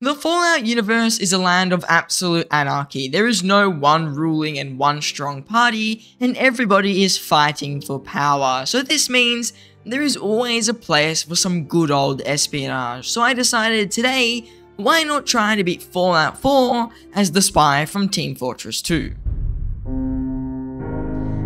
The Fallout universe is a land of absolute anarchy. There is no one ruling and one strong party, and everybody is fighting for power. So this means there is always a place for some good old espionage. So I decided today, why not try to beat Fallout 4 as the spy from Team Fortress 2?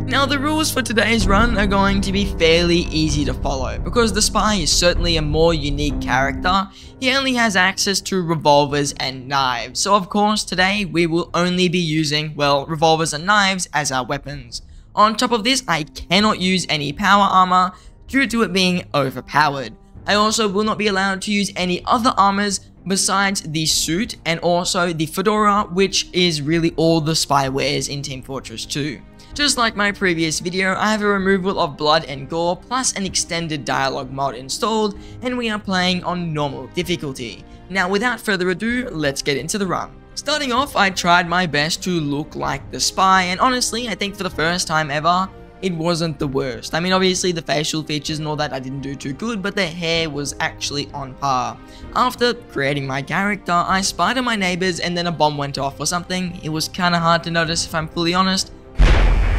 Now the rules for today's run are going to be fairly easy to follow, because the spy is certainly a more unique character. He only has access to revolvers and knives, so of course today we will only be using, well, revolvers and knives as our weapons. On top of this, I cannot use any power armor due to it being overpowered. I also will not be allowed to use any other armors besides the suit and also the fedora, which is really all the spy wears in Team Fortress 2. Just like my previous video, I have a removal of blood and gore plus an extended dialogue mod installed, and we are playing on normal difficulty. Now without further ado, let's get into the run. Starting off, I tried my best to look like the spy, and honestly, I think for the first time ever, it wasn't the worst. I mean, obviously the facial features and all that I didn't do too good, but the hair was actually on par. After creating my character, I spied on my neighbors and then a bomb went off or something. It was kinda hard to notice if I'm fully honest.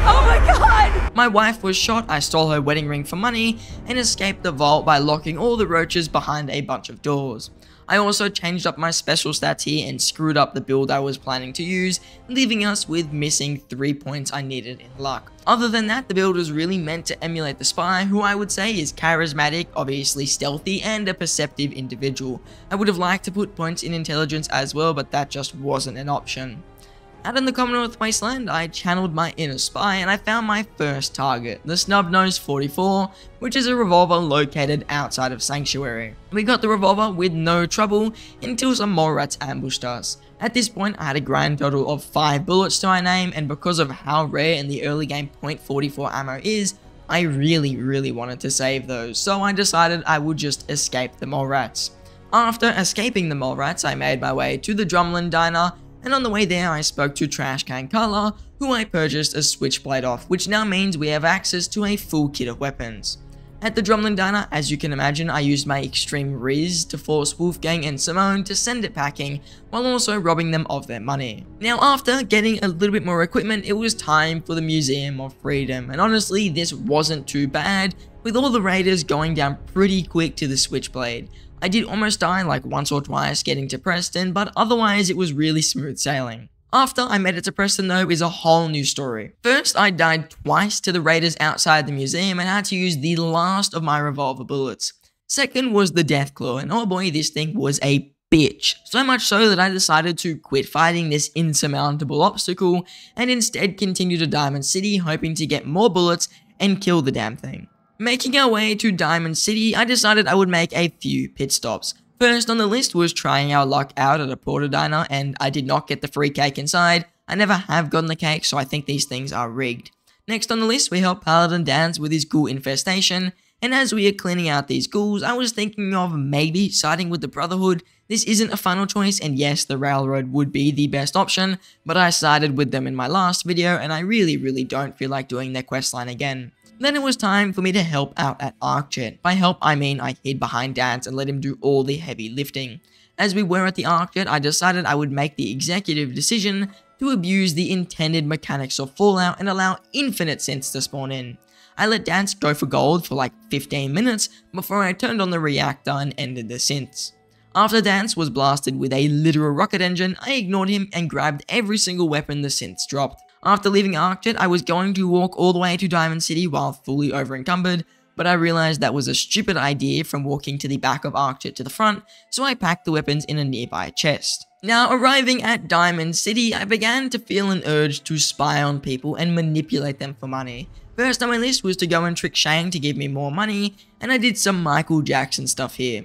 Oh my god! My wife was shot, I stole her wedding ring for money, and escaped the vault by locking all the roaches behind a bunch of doors. I also changed up my special stats here and screwed up the build I was planning to use, leaving us with missing 3 points I needed in luck. Other than that, the build was really meant to emulate the spy, who I would say is charismatic, obviously stealthy, and a perceptive individual. I would have liked to put points in intelligence as well, but that just wasn't an option. Out in the Commonwealth Wasteland, I channeled my inner spy and I found my first target, the Snubnose 44, which is a revolver located outside of Sanctuary. We got the revolver with no trouble until some mole rats ambushed us. At this point, I had a grand total of 5 bullets to my name, and because of how rare in the early game .44 ammo is, I really wanted to save those, so I decided I would just escape the mole rats. After escaping the mole rats, I made my way to the Drumlin Diner, and on the way there I spoke to Trashcan Carla, who I purchased a switchblade off, which now means we have access to a full kit of weapons. At the Drumlin Diner, as you can imagine, I used my extreme riz to force Wolfgang and Simone to send it packing, while also robbing them of their money. Now after getting a little bit more equipment, it was time for the Museum of Freedom, and honestly this wasn't too bad, with all the raiders going down pretty quick to the switchblade. I did almost die like once or twice getting to Preston, but otherwise it was really smooth sailing. After I made it to Preston though is a whole new story. First, I died twice to the raiders outside the museum and had to use the last of my revolver bullets. Second was the Deathclaw, and oh boy, this thing was a bitch. So much so that I decided to quit fighting this insurmountable obstacle and instead continue to Diamond City, hoping to get more bullets and kill the damn thing. Making our way to Diamond City, I decided I would make a few pit stops. First on the list was trying our luck out at a Porter Diner, and I did not get the free cake inside. I never have gotten the cake, so I think these things are rigged. Next on the list, we helped Paladin dance with his ghoul infestation, and as we are cleaning out these ghouls, I was thinking of maybe siding with the Brotherhood. This isn't a final choice, and yes, the Railroad would be the best option, but I sided with them in my last video, and I really don't feel like doing their questline again. Then it was time for me to help out at ArcJet. By help, I mean I hid behind Dance and let him do all the heavy lifting. As we were at the ArcJet, I decided I would make the executive decision to abuse the intended mechanics of Fallout and allow infinite synths to spawn in. I let Dance go for gold for like 15 minutes before I turned on the reactor and ended the synths. After Dance was blasted with a literal rocket engine, I ignored him and grabbed every single weapon the synths dropped. After leaving ArcJet, I was going to walk all the way to Diamond City while fully over-encumbered, but I realized that was a stupid idea from walking to the back of ArcJet to the front, so I packed the weapons in a nearby chest. Now, arriving at Diamond City, I began to feel an urge to spy on people and manipulate them for money. First on my list was to go and trick Shane to give me more money, and I did some Michael Jackson stuff here.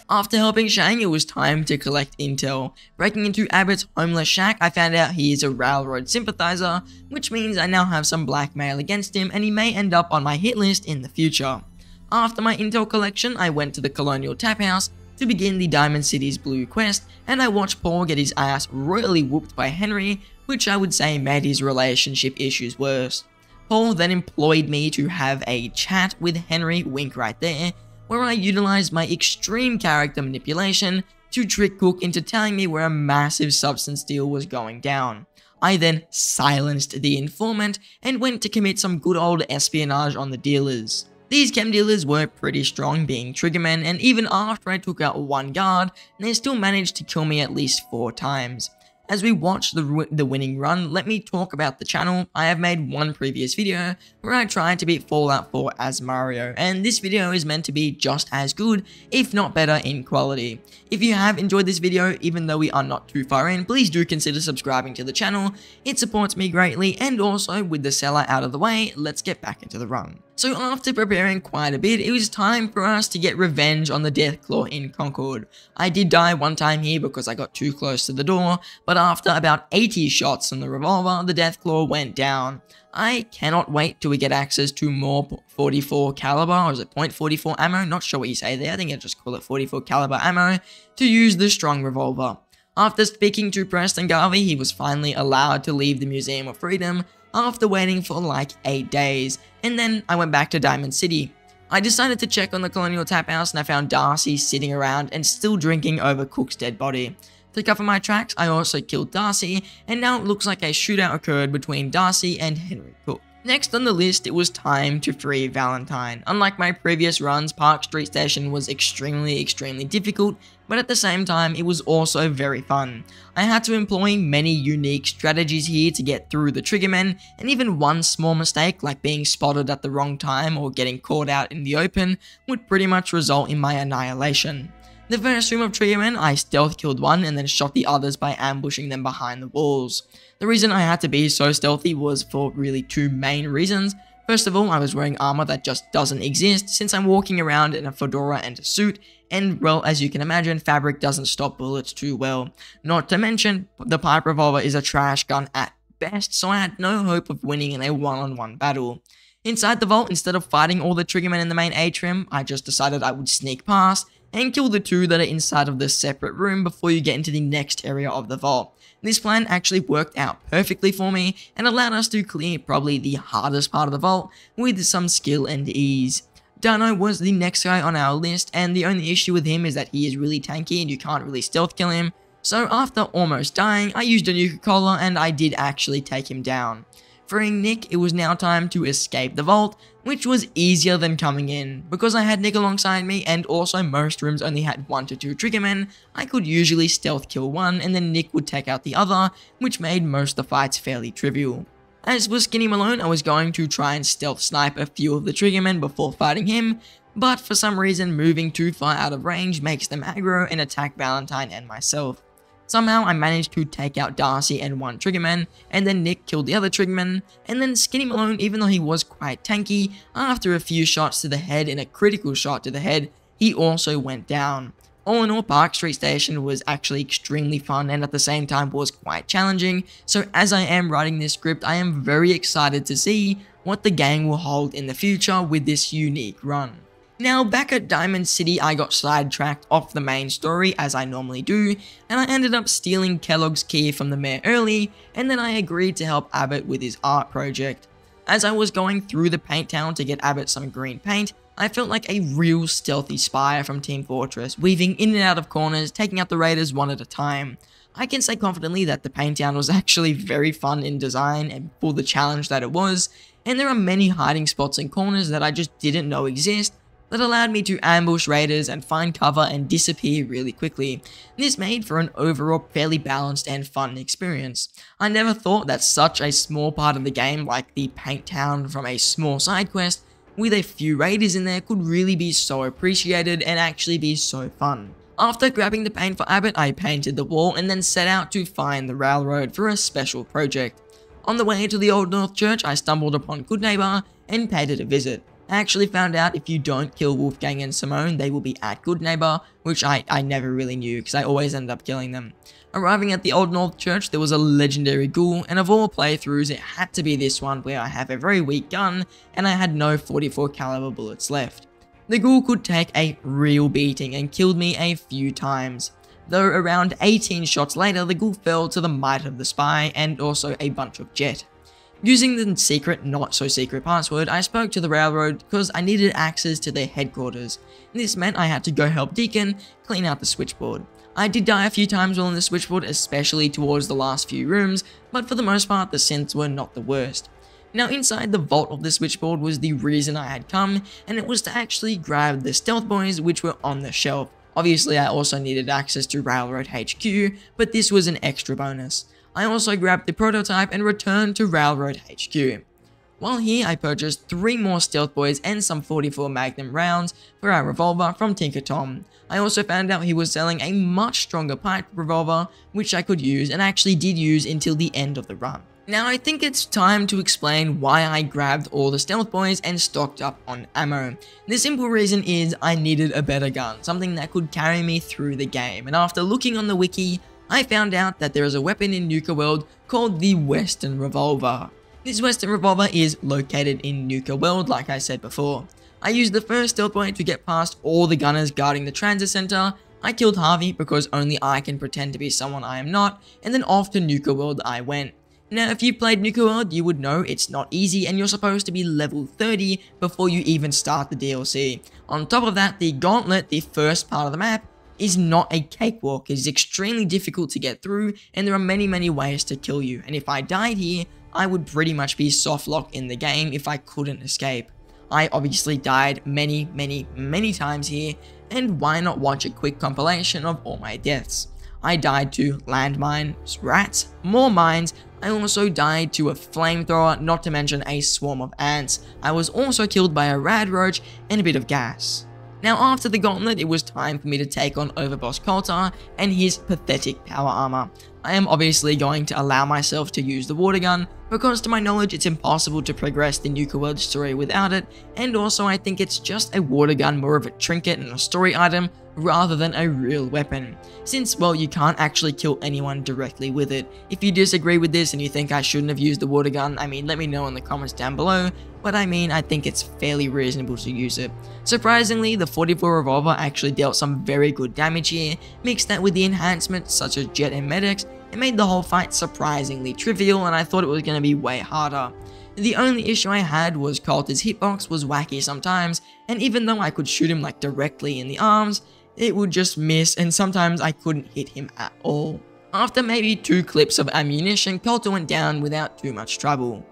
After helping Shang, it was time to collect intel. Breaking into Abbott's homeless shack, I found out he is a Railroad sympathizer, which means I now have some blackmail against him and he may end up on my hit list in the future. After my intel collection, I went to the Colonial Tap House to begin the Diamond City's Blue quest, and I watched Paul get his ass royally whooped by Henry, which I would say made his relationship issues worse. Paul then employed me to have a chat with Henry, wink right there, where I utilized my extreme character manipulation to trick Cook into telling me where a massive substance deal was going down. I then silenced the informant and went to commit some good old espionage on the dealers. These chem dealers were pretty strong, being triggermen, and even after I took out one guard, they still managed to kill me at least 4 times. As we watch the winning run, let me talk about the channel. I have made one previous video where I tried to beat Fallout 4 as Mario, and this video is meant to be just as good, if not better in quality. If you have enjoyed this video, even though we are not too far in, please do consider subscribing to the channel. It supports me greatly, and also with the seller out of the way, let's get back into the run. So after preparing quite a bit, it was time for us to get revenge on the Deathclaw in Concord. I did die one time here because I got too close to the door, but after about 80 shots on the revolver, the Deathclaw went down. I cannot wait till we get access to more .44 caliber, or is it .44 ammo? Not sure what you say there, I think I just call it .44 caliber ammo, to use the strong revolver. After speaking to Preston Garvey, he was finally allowed to leave the Museum of Freedom after waiting for like 8 days, and then I went back to Diamond City. I decided to check on the Colonial Tap House and I found Darcy sitting around and still drinking over Cook's dead body. To cover my tracks, I also killed Darcy, and now it looks like a shootout occurred between Darcy and Henry Cook. Next on the list, it was time to free Valentine. Unlike my previous runs, Park Street Station was extremely difficult, but at the same time, it was also very fun. I had to employ many unique strategies here to get through the Triggermen, and even one small mistake like being spotted at the wrong time or getting caught out in the open would pretty much result in my annihilation. The first room of Triggermen, I stealth killed one and then shot the others by ambushing them behind the walls. The reason I had to be so stealthy was for really 2 main reasons. First of all, I was wearing armor that just doesn't exist since I'm walking around in a fedora and a suit, and well, as you can imagine, fabric doesn't stop bullets too well. Not to mention, the pipe revolver is a trash gun at best, so I had no hope of winning in a one-on-one battle. Inside the vault, instead of fighting all the Triggermen in the main atrium, I just decided I would sneak past and kill the 2 that are inside of the separate room before you get into the next area of the vault. This plan actually worked out perfectly for me and allowed us to clear probably the hardest part of the vault with some skill and ease. Dano was the next guy on our list, and the only issue with him is that he is really tanky and you can't really stealth kill him. So after almost dying, I used a Nuka-Cola and I did actually take him down. Freeing Nick, it was now time to escape the vault, which was easier than coming in. Because I had Nick alongside me and also most rooms only had 1 to 2 Triggermen, I could usually stealth kill one and then Nick would take out the other, which made most of the fights fairly trivial. As for Skinny Malone, I was going to try and stealth snipe a few of the Triggermen before fighting him, but for some reason moving too far out of range makes them aggro and attack Valentine and myself. Somehow I managed to take out Darcy and 1 Triggerman, and then Nick killed the other Triggerman, and then Skinny Malone, even though he was quite tanky, after a few shots to the head and a critical shot to the head, he also went down. All in all, Park Street Station was actually extremely fun and at the same time was quite challenging, so as I am writing this script, I am very excited to see what the game will hold in the future with this unique run. Now, back at Diamond City, I got sidetracked off the main story, as I normally do, and I ended up stealing Kellogg's key from the mayor early, and then I agreed to help Abbott with his art project. As I was going through the paint town to get Abbott some green paint, I felt like a real stealthy spy from Team Fortress, weaving in and out of corners, taking out the raiders one at a time. I can say confidently that the paint town was actually very fun in design and for the challenge that it was, and there are many hiding spots and corners that I just didn't know exist, that allowed me to ambush raiders and find cover and disappear really quickly. This made for an overall fairly balanced and fun experience. I never thought that such a small part of the game like the paint town from a small side quest with a few raiders in there could really be so appreciated and actually be so fun. After grabbing the paint for Abbott, I painted the wall and then set out to find the railroad for a special project. On the way to the Old North Church, I stumbled upon Goodneighbor and paid it a visit. I actually found out if you don't kill Wolfgang and Simone, they will be at Goodneighbor, which I never really knew because I always ended up killing them. Arriving at the Old North Church, there was a legendary ghoul, and of all playthroughs, it had to be this one where I have a very weak gun, and I had no .44 caliber bullets left. The ghoul could take a real beating and killed me a few times. Though around 18 shots later, the ghoul fell to the might of the spy and also a bunch of jet. Using the secret, not so secret password, I spoke to the railroad because I needed access to their headquarters. This meant I had to go help Deacon clean out the switchboard. I did die a few times while in the switchboard, especially towards the last few rooms, but for the most part the synths were not the worst. Now inside the vault of the switchboard was the reason I had come, and it was to actually grab the stealth boys which were on the shelf. Obviously I also needed access to Railroad HQ, but this was an extra bonus. I also grabbed the prototype and returned to Railroad HQ. While here, I purchased 3 more Stealth Boys and some 44 Magnum rounds for our revolver from Tinker Tom. I also found out he was selling a much stronger piped revolver, which I could use and actually did use until the end of the run. Now I think it's time to explain why I grabbed all the Stealth Boys and stocked up on ammo. The simple reason is I needed a better gun, something that could carry me through the game, and after looking on the wiki, I found out that there is a weapon in Nuka World called the Western Revolver. This Western Revolver is located in Nuka World, like I said before. I used the first Stealth Boy to get past all the gunners guarding the transit center. I killed Harvey because only I can pretend to be someone I am not, and then off to Nuka World I went. Now if you played Nuka World, you would know it's not easy and you're supposed to be level 30 before you even start the DLC. On top of that, the Gauntlet, the first part of the map, is not a cakewalk. It is extremely difficult to get through and there are many ways to kill you, and if I died here, I would pretty much be soft locked in the game if I couldn't escape. I obviously died many times here, and why not watch a quick compilation of all my deaths. I died to landmines, rats, more mines. I also died to a flamethrower, not to mention a swarm of ants. I was also killed by a rad roach and a bit of gas. Now after the Gauntlet, it was time for me to take on Overboss Coulter and his pathetic power armor. I am obviously going to allow myself to use the water gun, because to my knowledge it's impossible to progress the Nuka World story without it, and also I think it's just a water gun, more of a trinket and a story item rather than a real weapon, since, well, you can't actually kill anyone directly with it. If you disagree with this and you think I shouldn't have used the water gun, I mean, let me know in the comments down below, but I mean, I think it's fairly reasonable to use it. Surprisingly, the 44 revolver actually dealt some very good damage here. Mix that with the enhancements such as Jet and Medics, it made the whole fight surprisingly trivial, and I thought it was going to be way harder. The only issue I had was Coulter's hitbox was wacky sometimes, and even though I could shoot him like directly in the arms, it would just miss, and sometimes I couldn't hit him at all. After maybe 2 clips of ammunition, Coulter went down without too much trouble.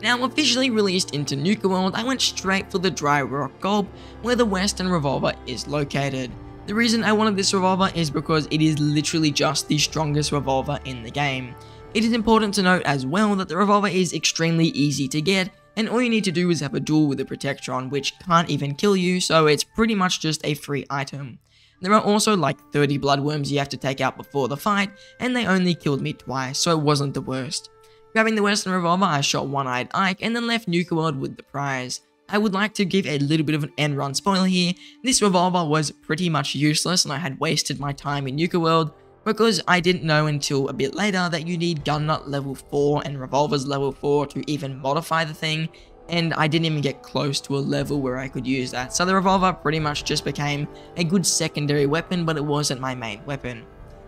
Now officially released into Nuka World, I went straight for the Dry Rock Gulp, where the Western Revolver is located. The reason I wanted this revolver is because it is literally just the strongest revolver in the game. It is important to note as well that the revolver is extremely easy to get, and all you need to do is have a duel with the Protectron, which can't even kill you, so it's pretty much just a free item. There are also like 30 bloodworms you have to take out before the fight, and they only killed me twice, so it wasn't the worst. Grabbing the Western Revolver, I shot One-Eyed Ike and then left Nuka World with the prize. I would like to give a little bit of an end run spoiler here. This revolver was pretty much useless and I had wasted my time in Nuka World because I didn't know until a bit later that you need gun nut level 4 and revolvers level 4 to even modify the thing, and I didn't even get close to a level where I could use that. So the revolver pretty much just became a good secondary weapon, but it wasn't my main weapon.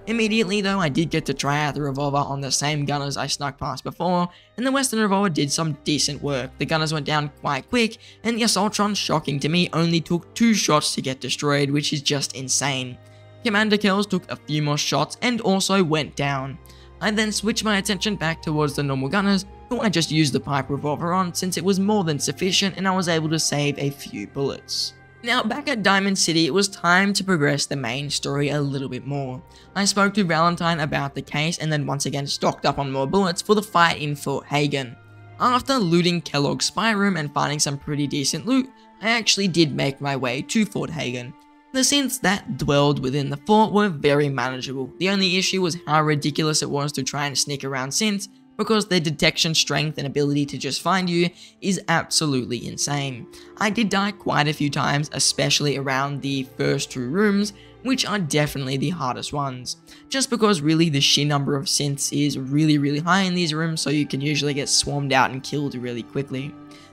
Immediately though, I did get to try out the revolver on the same gunners I snuck past before, and the Western Revolver did some decent work. The gunners went down quite quick, and the Assaultron, shocking to me, only took 2 shots to get destroyed, which is just insane. Commander Kells took a few more shots and also went down. I then switched my attention back towards the normal gunners, who I just used the pipe revolver on since it was more than sufficient and I was able to save a few bullets. Now back at Diamond City, it was time to progress the main story a little bit more. I spoke to Valentine about the case and then once again stocked up on more bullets for the fight in Fort Hagen. After looting Kellogg's spy room and finding some pretty decent loot, I actually did make my way to Fort Hagen. The synths that dwelled within the fort were very manageable. The only issue was how ridiculous it was to try and sneak around synths, because their detection strength and ability to just find you is absolutely insane. I did die quite a few times, especially around the first 2 rooms, which are definitely the hardest ones. Just because really the sheer number of synths is really high in these rooms, so you can usually get swarmed out and killed really quickly.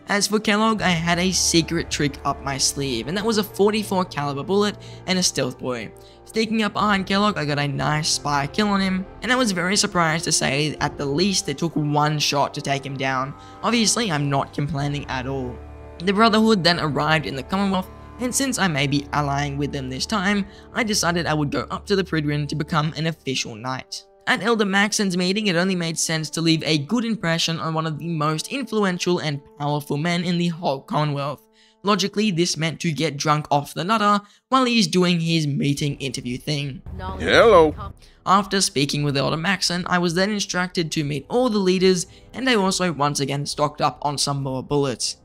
As for Kellogg, I had a secret trick up my sleeve, and that was a 44 caliber bullet and a stealth boy. Sneaking up behind Kellogg, I got a nice spy kill on him, and I was very surprised to say at the least it took 1 shot to take him down. Obviously, I'm not complaining at all. The Brotherhood then arrived in the Commonwealth, and since I may be allying with them this time, I decided I would go up to the Prydwen to become an official knight. At Elder Maxon's meeting, it only made sense to leave a good impression on one of the most influential and powerful men in the whole Commonwealth. Logically, this meant to get drunk off the nutter while he's doing his meeting interview thing. Hello. After speaking with Elder Maxon, I was then instructed to meet all the leaders, and I also once again stocked up on some more bullets.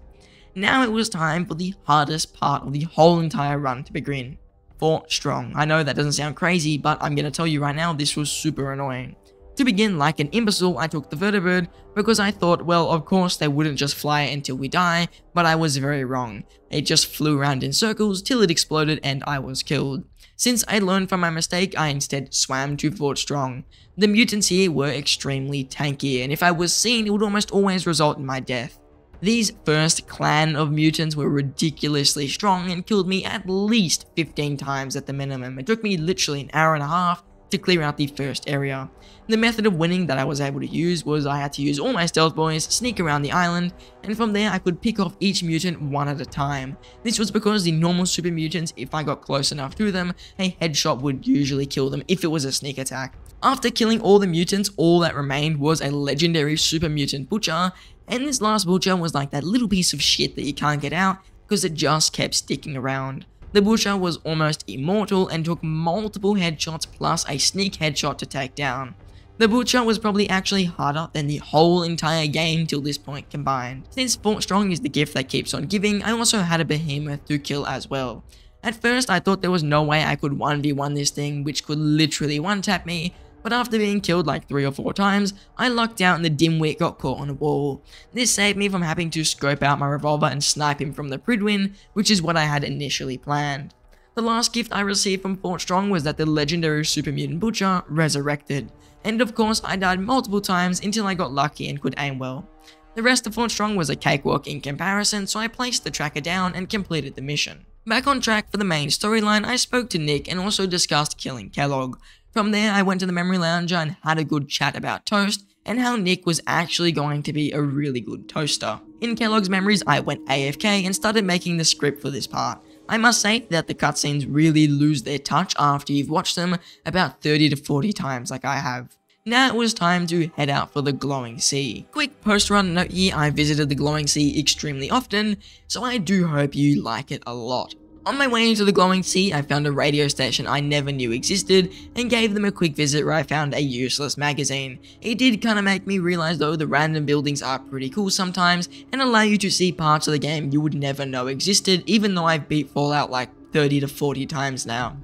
Now it was time for the hardest part of the whole entire run to begin. Fort Strong. I know that doesn't sound crazy, but I'm gonna tell you right now, this was super annoying. To begin, like an imbecile, I took the vertibird because I thought, well, of course they wouldn't just fly until we die, but I was very wrong. It just flew around in circles till it exploded and I was killed. Since I learned from my mistake, I instead swam to Fort Strong. The mutants here were extremely tanky, and if I was seen, it would almost always result in my death. These first clan of mutants were ridiculously strong and killed me at least 15 times at the minimum. It took me literally an hour and a half to clear out the first area. The method of winning that I was able to use was I had to use all my stealth boys, sneak around the island, and from there I could pick off each mutant one at a time. This was because the normal super mutants, if I got close enough to them, a headshot would usually kill them if it was a sneak attack. After killing all the mutants, all that remained was a legendary super mutant butcher, and this last butcher was like that little piece of shit that you can't get out because it just kept sticking around. The butcher was almost immortal and took multiple headshots plus a sneak headshot to take down. The butcher was probably actually harder than the whole entire game till this point combined. Since Fort Strong is the gift that keeps on giving, I also had a behemoth to kill as well. At first I thought there was no way I could 1v1 this thing, which could literally one-tap me, but after being killed like 3 or 4 times, I lucked out and the dimwit got caught on a wall. This saved me from having to scope out my revolver and snipe him from the Prydwen, which is what I had initially planned. The last gift I received from Fort Strong was that the legendary super mutant butcher resurrected, and of course I died multiple times until I got lucky and could aim well. The rest of Fort Strong was a cakewalk in comparison, so I placed the tracker down and completed the mission. Back on track for the main storyline, I spoke to Nick and also discussed killing Kellogg. From there, I went to the memory lounger and had a good chat about Toast and how Nick was actually going to be a really good toaster. In Kellogg's memories, I went AFK and started making the script for this part. I must say that the cutscenes really lose their touch after you've watched them about 30 to 40 times like I have. Now it was time to head out for the Glowing Sea. Quick post-run note here, I visited the Glowing Sea extremely often, so I do hope you like it a lot. On my way into the Glowing Sea, I found a radio station I never knew existed and gave them a quick visit where I found a useless magazine. It did kinda make me realize though the random buildings are pretty cool sometimes and allow you to see parts of the game you would never know existed, even though I've beat Fallout like 30 to 40 times now.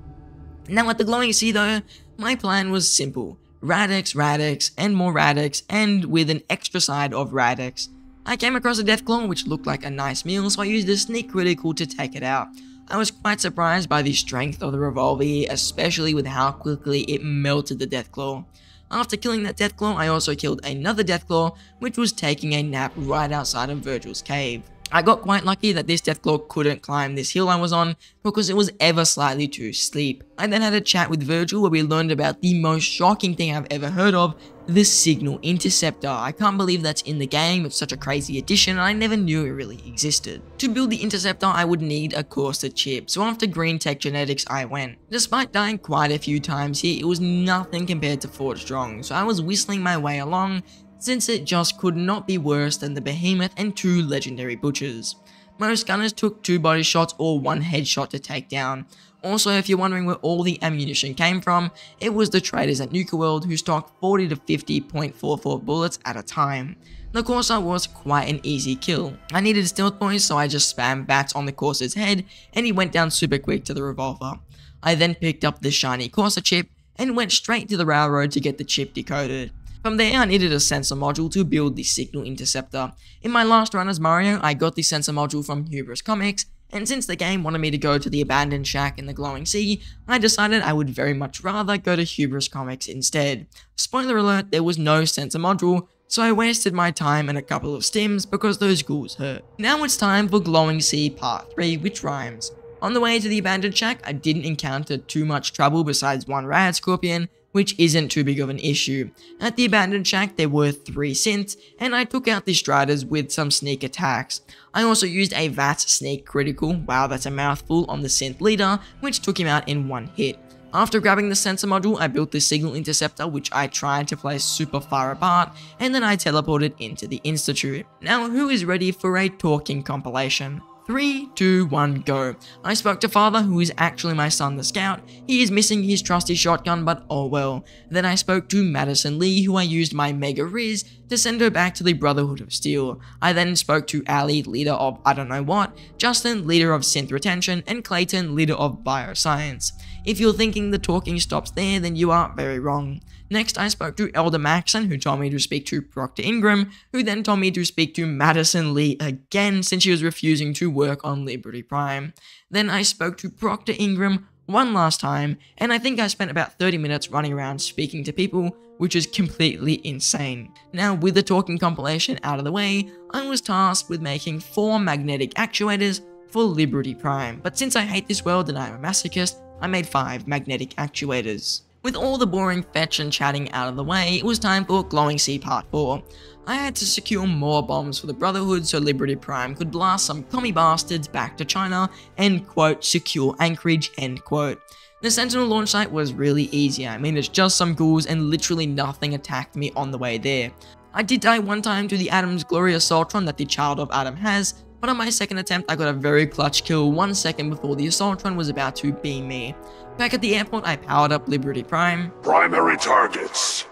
Now at the Glowing Sea though, my plan was simple. Radix, and more Radix, and with an extra side of Radix. I came across a Deathclaw which looked like a nice meal, so I used a sneak critical to take it out. I was quite surprised by the strength of the revolver here, especially with how quickly it melted the Deathclaw. After killing that Deathclaw, I also killed another Deathclaw, which was taking a nap right outside of Virgil's cave. I got quite lucky that this Deathclaw couldn't climb this hill I was on because it was ever slightly too steep. I then had a chat with Virgil where we learned about the most shocking thing I've ever heard of, the Signal Interceptor. I can't believe that's in the game, it's such a crazy addition and I never knew it really existed. To build the Interceptor I would need a Corsair chip, so after Green Tech Genetics I went. Despite dying quite a few times here, it was nothing compared to Fort Strong, so I was whistling my way along, since it just could not be worse than the Behemoth and 2 legendary butchers. Most gunners took 2 body shots or 1 headshot to take down. Also, if you're wondering where all the ammunition came from, it was the traders at Nuka World who stocked 40 to 50 .44 bullets at a time. The Corsair was quite an easy kill. I needed stealth boys, so I just spammed bats on the Corsair's head and he went down super quick to the revolver. I then picked up the shiny Corsair chip and went straight to the railroad to get the chip decoded. From there, I needed a sensor module to build the Signal Interceptor. In my last run as Mario, I got the sensor module from Hubris Comics, and since the game wanted me to go to the abandoned shack in the Glowing Sea, I decided I would very much rather go to Hubris Comics instead. Spoiler alert, there was no sensor module, so I wasted my time and a couple of stims because those ghouls hurt. Now it's time for Glowing Sea Part 3, which rhymes. On the way to the abandoned shack, I didn't encounter too much trouble besides 1 Rad Scorpion, which isn't too big of an issue. At the abandoned shack there were 3 synths, and I took out the Striders with some sneak attacks. I also used a VAT sneak critical, wow that's a mouthful, on the synth leader, which took him out in 1 hit. After grabbing the sensor module, I built the signal interceptor, which I tried to place super far apart, and then I teleported into the Institute. Now who is ready for a talking compilation? 3, 2, 1, go. I spoke to Father, who is actually my son the Scout. He is missing his trusty shotgun, but oh well. Then I spoke to Madison Lee, who I used my Mega Riz to send her back to the Brotherhood of Steel. I then spoke to Ali, leader of I don't know what, Justin, leader of Synth Retention, and Clayton, leader of Bioscience. If you're thinking the talking stops there, then you are very wrong. Next, I spoke to Elder Maxon, who told me to speak to Proctor Ingram, who then told me to speak to Madison Lee again since she was refusing to work on Liberty Prime. Then I spoke to Proctor Ingram one last time, and I think I spent about 30 minutes running around speaking to people, which is completely insane. Now, with the talking compilation out of the way, I was tasked with making 4 magnetic actuators for Liberty Prime, but since I hate this world and I'm a masochist, I made 5 magnetic actuators. With all the boring fetch and chatting out of the way, it was time for Glowing Sea Part 4. I had to secure more bombs for the Brotherhood so Liberty Prime could blast some commie bastards back to China and quote, secure Anchorage, end quote. The Sentinel launch site was really easy. I mean, it's just some ghouls and literally nothing attacked me on the way there. I did die one time to the Adam's Glory Assaultron that the Child of Adam has, but on my second attempt I got a very clutch kill 1 second before the Assaultron was about to beam me. Back at the airport I powered up Liberty Prime. Primary targets.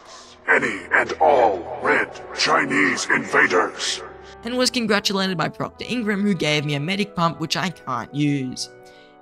Any and all red Chinese invaders. And was congratulated by Proctor Ingram, who gave me a medic pump which I can't use.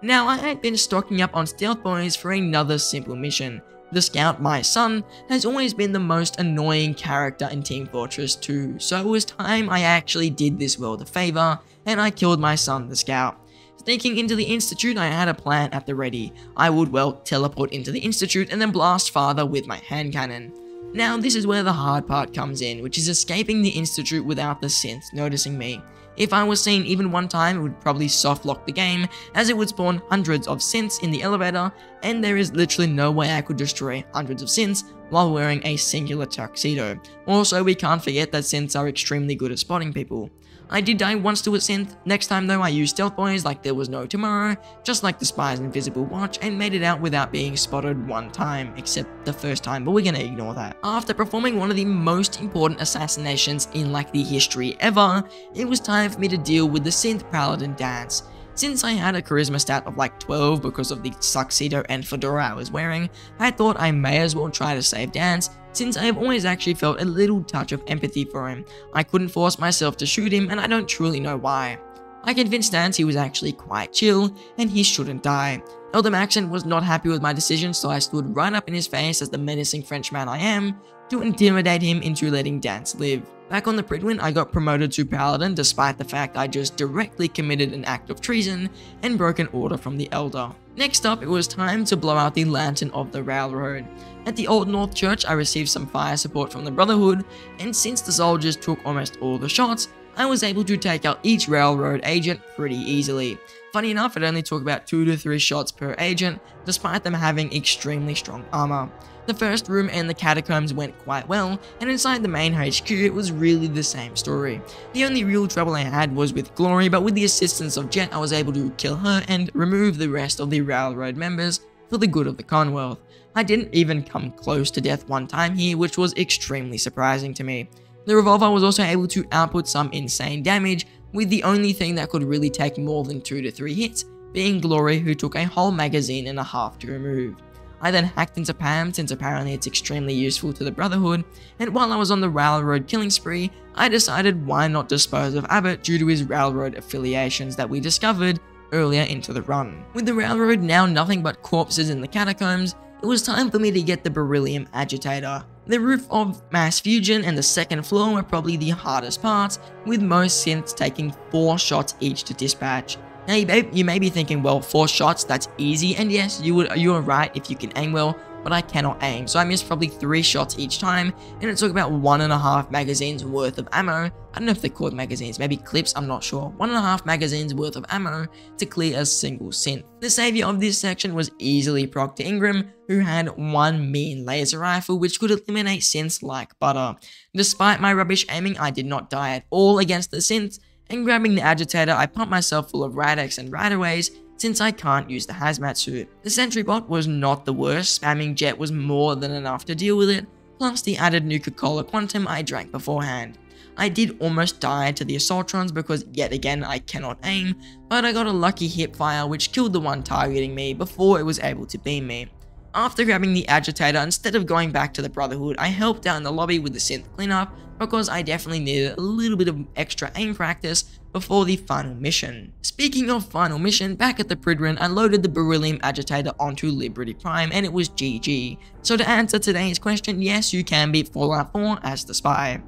Now I had been stocking up on stealth boys for another simple mission. The Scout, my son, has always been the most annoying character in Team Fortress 2, so it was time I actually did this world a favor, and I killed my son the Scout. Sneaking into the Institute, I had a plan at the ready. I would, well, teleport into the Institute and then blast Father with my hand cannon. Now this is where the hard part comes in, which is escaping the Institute without the synths noticing me. If I was seen even one time, it would probably soft lock the game, as it would spawn hundreds of synths in the elevator, and there is literally no way I could destroy hundreds of synths while wearing a singular tuxedo. Also, we can't forget that synths are extremely good at spotting people. I did die once to a synth. Next time though I used stealth boys like there was no tomorrow, just like the Spy's invisible watch, and made it out without being spotted one time, except the first time, but we're gonna ignore that. After performing one of the most important assassinations in like the history ever, it was time for me to deal with the synth paladin dance. Since I had a charisma stat of like 12 because of the tuxedo and fedora I was wearing, I thought I may as well try to save Dance, since I have always actually felt a little touch of empathy for him. I couldn't force myself to shoot him, and I don't truly know why. I convinced Dance he was actually quite chill, and he shouldn't die. Elder Maxon was not happy with my decision, so I stood right up in his face as the menacing Frenchman I am, to intimidate him into letting Dance live. Back on the Pridwin, I got promoted to Paladin despite the fact I just directly committed an act of treason and broke an order from the Elder. Next up, it was time to blow out the Lantern of the Railroad. At the Old North Church, I received some fire support from the Brotherhood, and since the soldiers took almost all the shots, I was able to take out each railroad agent pretty easily. Funny enough, it only took about 2 to 3 shots per agent, despite them having extremely strong armor. The first room and the catacombs went quite well, and inside the main HQ it was really the same story. The only real trouble I had was with Glory, but with the assistance of Jet I was able to kill her and remove the rest of the railroad members for the good of the Commonwealth. I didn't even come close to death one time here, which was extremely surprising to me. The revolver was also able to output some insane damage, with the only thing that could really take more than 2 to 3 hits being Glory, who took a whole magazine and a half to remove. I then hacked into Pam, since apparently it's extremely useful to the Brotherhood, and while I was on the railroad killing spree, I decided why not dispose of Abbott due to his railroad affiliations that we discovered earlier into the run. With the railroad now nothing but corpses in the catacombs, it was time for me to get the beryllium agitator. The roof of mass fusion and the second floor were probably the hardest parts, with most synths taking 4 shots each to dispatch. Now you may be thinking, well, 4 shots, that's easy, and yes, you are right if you can aim well, but I cannot aim, so I missed probably 3 shots each time, and it took about 1.5 magazines worth of ammo. I don't know if they're called magazines, maybe clips, I'm not sure. 1.5 magazines worth of ammo to clear a single synth. The savior of this section was easily Proctor Ingram, who had one mean laser rifle which could eliminate synths like butter. Despite my rubbish aiming, I did not die at all against the synths, and grabbing the agitator, I pumped myself full of Rad-X and Radaways since I can't use the hazmat suit. The sentry bot was not the worst, spamming jet was more than enough to deal with it, plus the added Nuka-Cola Quantum I drank beforehand. I did almost die to the Assaultrons because yet again I cannot aim, but I got a lucky hip fire which killed the one targeting me before it was able to beam me. After grabbing the agitator, instead of going back to the Brotherhood, I helped out in the lobby with the synth cleanup because I definitely needed a little bit of extra aim practice before the final mission. Speaking of final mission, back at the Pridrin, I loaded the Beryllium agitator onto Liberty Prime and it was GG. So to answer today's question, yes, you can beat Fallout 4 as the spy.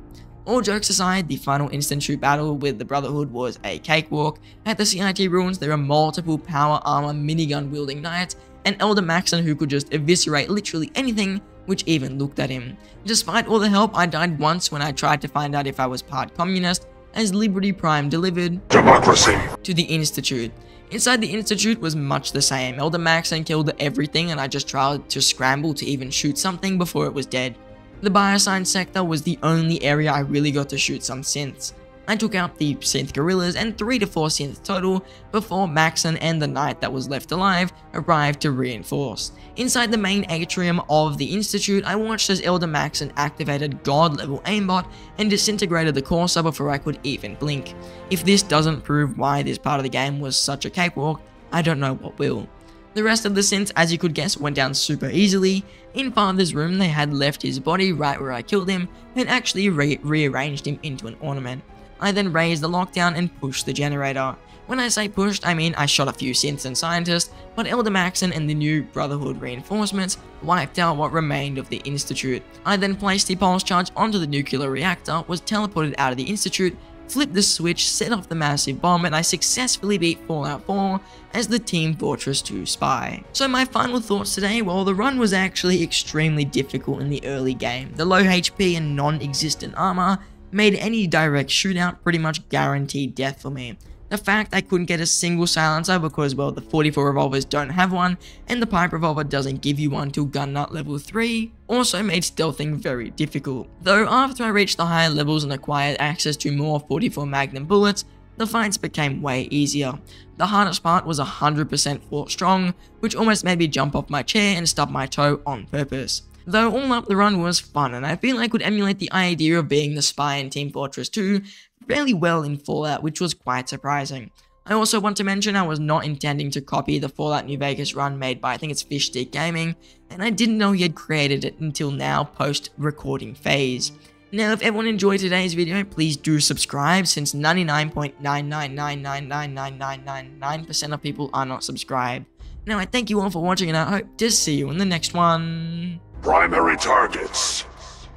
All jokes aside, the final instant shoot battle with the Brotherhood was a cakewalk. At the CIT ruins, there are multiple power armor minigun wielding knights, and Elder Maxon who could just eviscerate literally anything which even looked at him. Despite all the help, I died once when I tried to find out if I was part communist, as Liberty Prime delivered democracy to the Institute. Inside the Institute was much the same. Elder Maxon killed everything and I just tried to scramble to even shoot something before it was dead. The Bioscience sector was the only area I really got to shoot some synths. I took out the synth gorillas and 3 to 4 synths total before Maxon and the knight that was left alive arrived to reinforce. Inside the main atrium of the Institute, I watched as Elder Maxon activated god level aimbot and disintegrated the Corsair before I could even blink. If this doesn't prove why this part of the game was such a cakewalk, I don't know what will. The rest of the synths, as you could guess, went down super easily. In Father's room, they had left his body right where I killed him and actually rearranged him into an ornament. I then raised the lockdown and pushed the generator. When I say pushed, I mean I shot a few synths and scientists, but Elder Maxon and the new Brotherhood reinforcements wiped out what remained of the Institute. I then placed the pulse charge onto the nuclear reactor, was teleported out of the Institute, flipped the switch, set off the massive bomb, and I successfully beat Fallout 4 as the Team Fortress 2 spy. So my final thoughts today, well, the run was actually extremely difficult in the early game. The low HP and non-existent armor made any direct shootout pretty much guaranteed death for me. The fact I couldn't get a single silencer because, well, the 44 revolvers don't have one, and the pipe revolver doesn't give you one till gun nut level 3, also made stealthing very difficult. Though after I reached the higher levels and acquired access to more 44 Magnum bullets, the fights became way easier. The hardest part was 100% fort strong, which almost made me jump off my chair and stub my toe on purpose. Though all up, the run was fun, and I feel I could emulate the idea of being the spy in Team Fortress 2 fairly well in Fallout, which was quite surprising. I also want to mention I was not intending to copy the Fallout New Vegas run made by, I think it's Fishstick Gaming, and I didn't know he had created it until now, post-recording phase. Now, if everyone enjoyed today's video, please do subscribe, since 99.9999999% of people are not subscribed. Now, I thank you all for watching, and I hope to see you in the next one. Primary targets: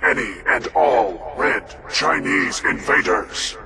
any and all Red Chinese invaders.